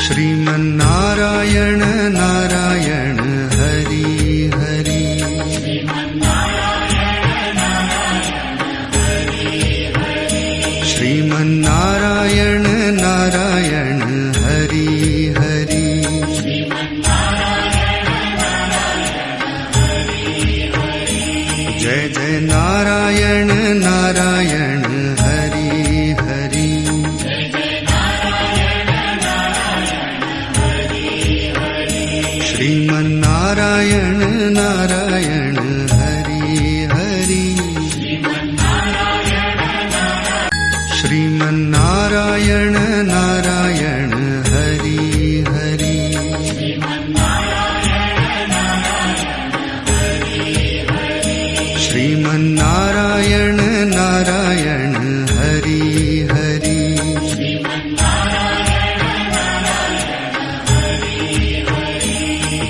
Sriman Narayana Narayan Hari Hari. Sriman Narayana Narayan Hari Hari. Jai Jai Narayan Narayan Hari Hari. Sriman Narayana Narayan Hari Hari. Sriman Narayana Narayan Hari Hari. Sriman Narayana Narayan Hari Hari.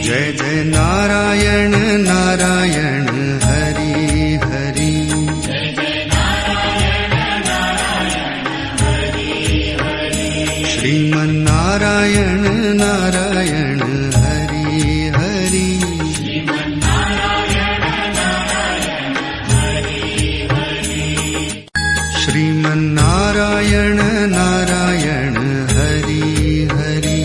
Jai Jai Narayan Narayan Hari Hari. Sriman Narayana Narayan Hari Hari. Sriman Narayana Narayan Hari Hari.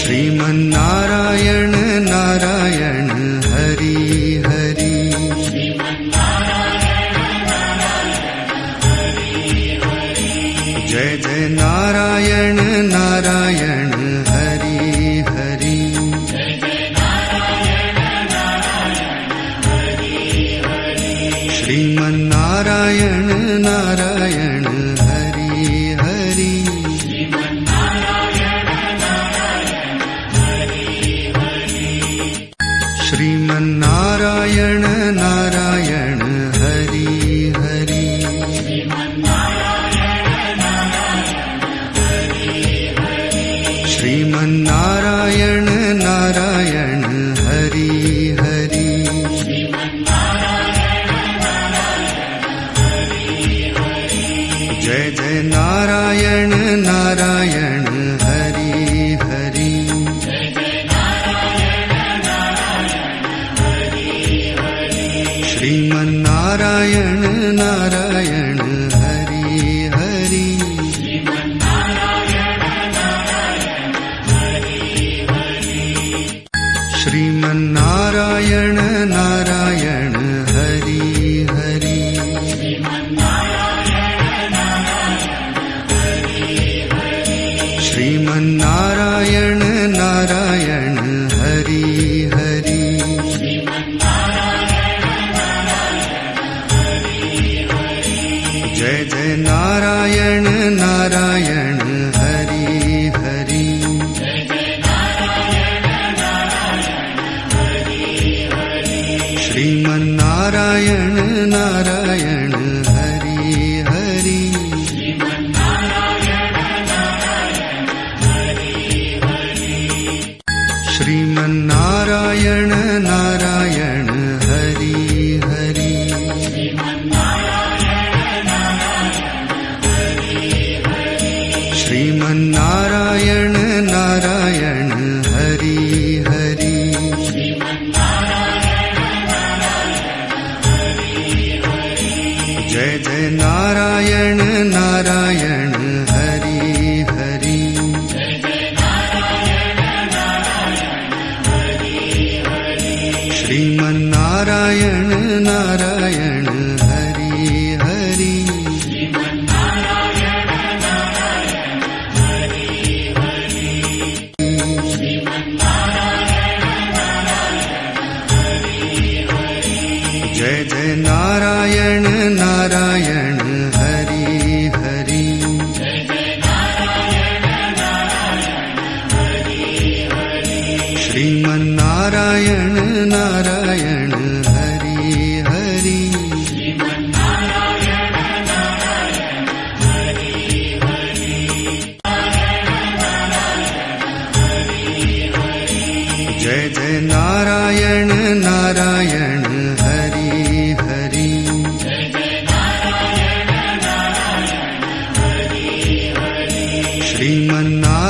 Sriman Narayana Narayan Hari Hari. Jai Jai Narayan Narayan Hari Hari. Sriman Narayana Narayan Hari Hari. Sriman Narayana Narayan Hari Hari. Sriman Narayana Narayan Hari Hari. Jai Jai Narayan Narayan Hari Hari. Sriman Narayana Narayan Hari Hari. Sriman Narayana Narayan Hari Hari. Sriman Narayana Narayan Hari Hari. Jai Jai Narayan Narayan Hari Hari. Sriman Narayana Narayan Hari Hari. Sriman Narayana Narayan Hari Hari. Sriman Narayana Narayan Hari Hari. Jai Jai Narayan Narayan Hari Hari. Sriman Narayana Narayan Hari Hari. Jai Jai Narayan Narayan Hari Hari. Sriman Narayana Narayan Hari Hari. Jai Jai Narayan Narayan Hari Hari. Sriman Narayana